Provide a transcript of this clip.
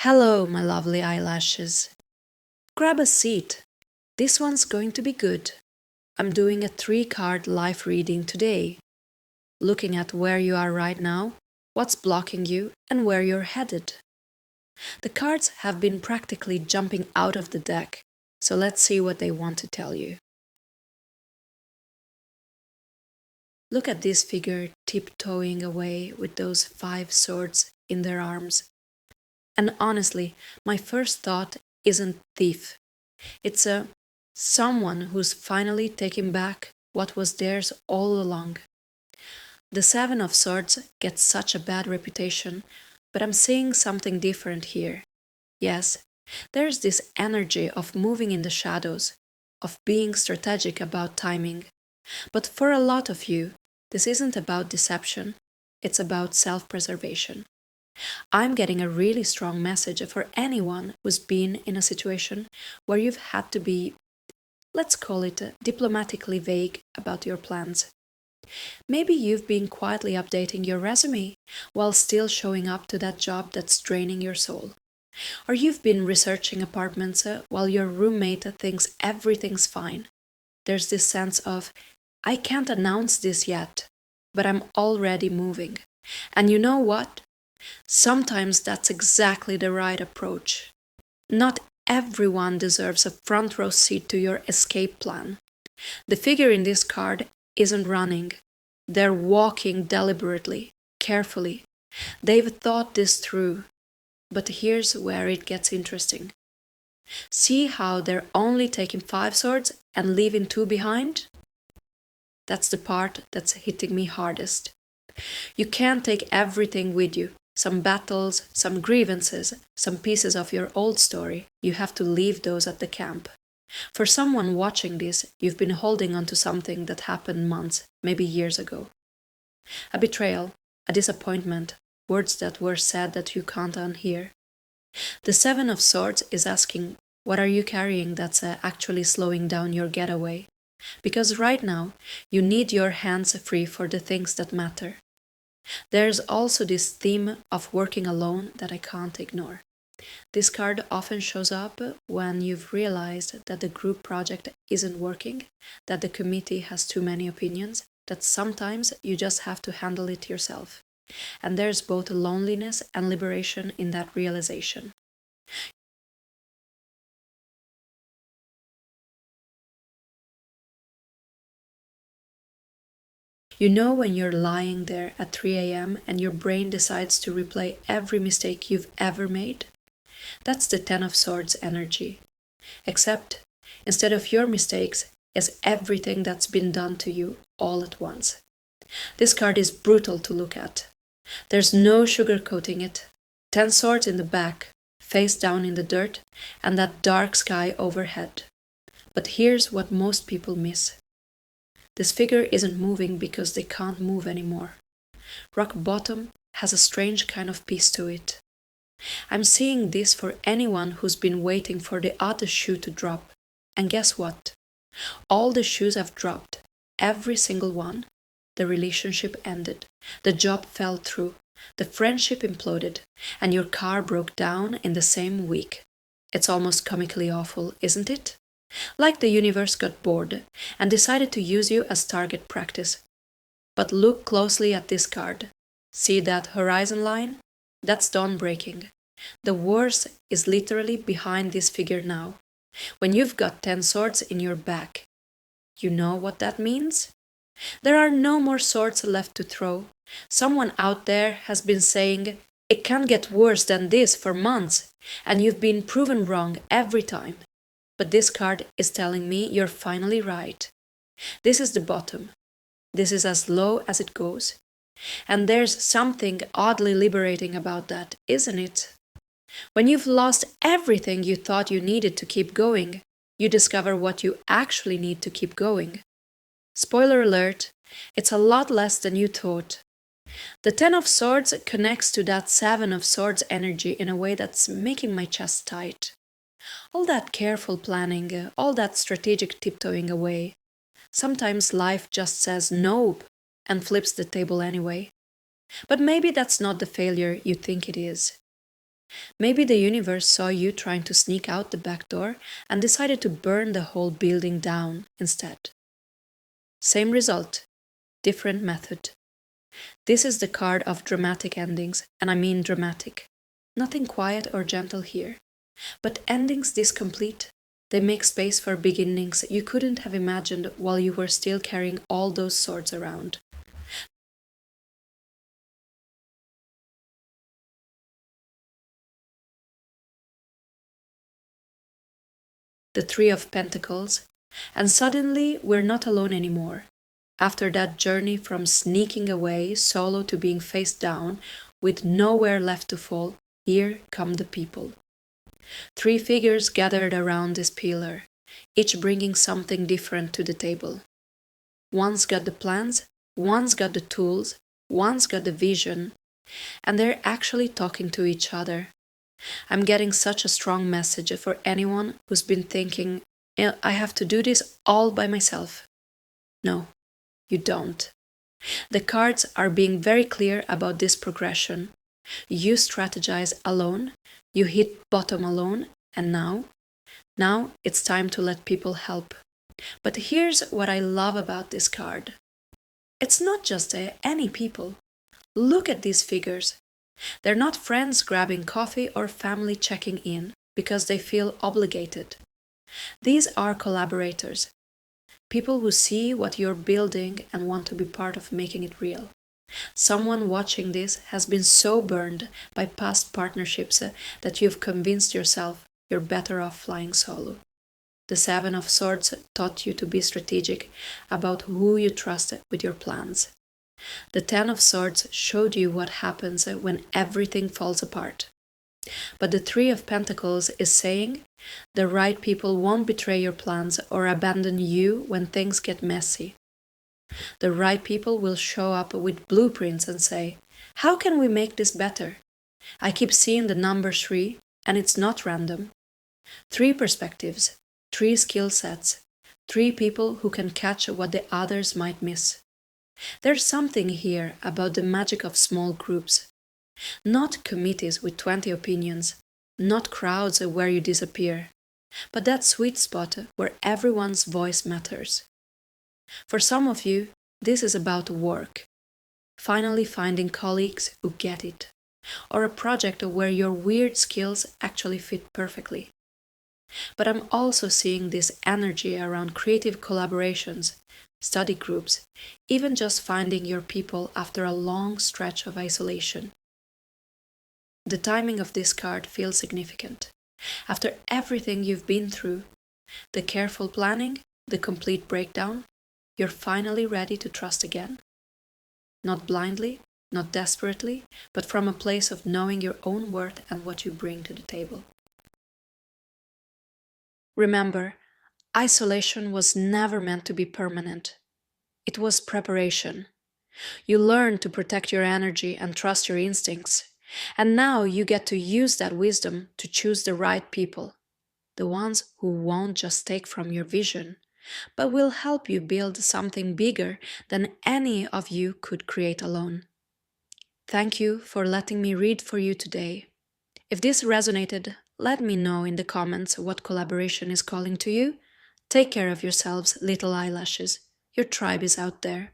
Hello, my lovely eyelashes. Grab a seat. This one's going to be good. I'm doing a 3-card life reading today, looking at where you are right now, what's blocking you, and where you're headed. The cards have been practically jumping out of the deck, so let's see what they want to tell you. Look at this figure tiptoeing away with those 5 swords in their arms. And honestly, my first thought isn't thief. It's a someone who's finally taking back what was theirs all along. The Seven of Swords gets such a bad reputation, but I'm seeing something different here. Yes, there's this energy of moving in the shadows, of being strategic about timing. But for a lot of you, this isn't about deception, it's about self preservation. I'm getting a really strong message for anyone who's been in a situation where you've had to be, let's call it, diplomatically vague about your plans. Maybe you've been quietly updating your resume while still showing up to that job that's draining your soul. Or you've been researching apartments while your roommate thinks everything's fine. There's this sense of, I can't announce this yet, but I'm already moving. And you know what? Sometimes that's exactly the right approach. Not everyone deserves a front row seat to your escape plan. The figure in this card isn't running. They're walking deliberately, carefully. They've thought this through. But here's where it gets interesting. See how they're only taking 5 swords and leaving 2 behind? That's the part that's hitting me hardest. You can't take everything with you. Some battles, some grievances, some pieces of your old story. You have to leave those at the camp. For someone watching this, you've been holding on to something that happened months, maybe years ago. A betrayal, a disappointment, words that were said that you can't unhear. The Seven of Swords is asking, what are you carrying that's actually slowing down your getaway? Because right now, you need your hands free for the things that matter. There's also this theme of working alone that I can't ignore. This card often shows up when you've realized that the group project isn't working, that the committee has too many opinions, that sometimes you just have to handle it yourself. And there's both loneliness and liberation in that realization. You know when you're lying there at 3 a.m. and your brain decides to replay every mistake you've ever made? That's the Ten of Swords energy. Except, instead of your mistakes, is everything that's been done to you all at once. This card is brutal to look at. There's no sugarcoating it. 10 swords in the back, face down in the dirt, and that dark sky overhead. But here's what most people miss. This figure isn't moving because they can't move anymore. Rock bottom has a strange kind of peace to it. I'm seeing this for anyone who's been waiting for the other shoe to drop. And guess what? All the shoes have dropped. Every single one. The relationship ended. The job fell through. The friendship imploded. And your car broke down in the same week. It's almost comically awful, isn't it? Like the universe got bored and decided to use you as target practice. But look closely at this card. See that horizon line? That's dawn breaking. The worst is literally behind this figure now. When you've got 10 swords in your back. You know what that means? There are no more swords left to throw. Someone out there has been saying, it can't get worse than this for months, and you've been proven wrong every time. But this card is telling me you're finally right. This is the bottom. This is as low as it goes. And there's something oddly liberating about that, isn't it? When you've lost everything you thought you needed to keep going, you discover what you actually need to keep going. Spoiler alert, it's a lot less than you thought. The Ten of Swords connects to that Seven of Swords energy in a way that's making my chest tight. All that careful planning, all that strategic tiptoeing away. Sometimes life just says nope and flips the table anyway. But maybe that's not the failure you think it is. Maybe the universe saw you trying to sneak out the back door and decided to burn the whole building down instead. Same result, different method. This is the card of dramatic endings, and I mean dramatic. Nothing quiet or gentle here. But endings this complete, they make space for beginnings you couldn't have imagined while you were still carrying all those swords around. The Three of Pentacles, and suddenly we're not alone anymore. After that journey from sneaking away solo to being face down, with nowhere left to fall, here come the people. Three figures gathered around this pillar, each bringing something different to the table. One's got the plans, one's got the tools, one's got the vision, and they're actually talking to each other. I'm getting such a strong message for anyone who's been thinking, I have to do this all by myself. No, you don't. The cards are being very clear about this progression. You strategize alone, you hit bottom alone, and now it's time to let people help. But here's what I love about this card. It's not just any people. Look at these figures. They're not friends grabbing coffee or family checking in because they feel obligated. These are collaborators, people who see what you're building and want to be part of making it real. Someone watching this has been so burned by past partnerships that you've convinced yourself you're better off flying solo. The Seven of Swords taught you to be strategic about who you trust with your plans. The Ten of Swords showed you what happens when everything falls apart. But the Three of Pentacles is saying the right people won't betray your plans or abandon you when things get messy. The right people will show up with blueprints and say, how can we make this better? I keep seeing the number 3, and it's not random. 3 perspectives, 3 skill sets, 3 people who can catch what the others might miss. There's something here about the magic of small groups. Not committees with 20 opinions, not crowds where you disappear, but that sweet spot where everyone's voice matters. For some of you, this is about work, finally finding colleagues who get it, or a project where your weird skills actually fit perfectly. But I'm also seeing this energy around creative collaborations, study groups, even just finding your people after a long stretch of isolation. The timing of this card feels significant. After everything you've been through, the careful planning, the complete breakdown, you're finally ready to trust again. Not blindly, not desperately, but from a place of knowing your own worth and what you bring to the table. Remember, isolation was never meant to be permanent. It was preparation. You learned to protect your energy and trust your instincts. And now you get to use that wisdom to choose the right people, the ones who won't just take from your vision, but will help you build something bigger than any of you could create alone. Thank you for letting me read for you today. If this resonated, let me know in the comments what collaboration is calling to you. Take care of yourselves, little eyelashes. Your tribe is out there.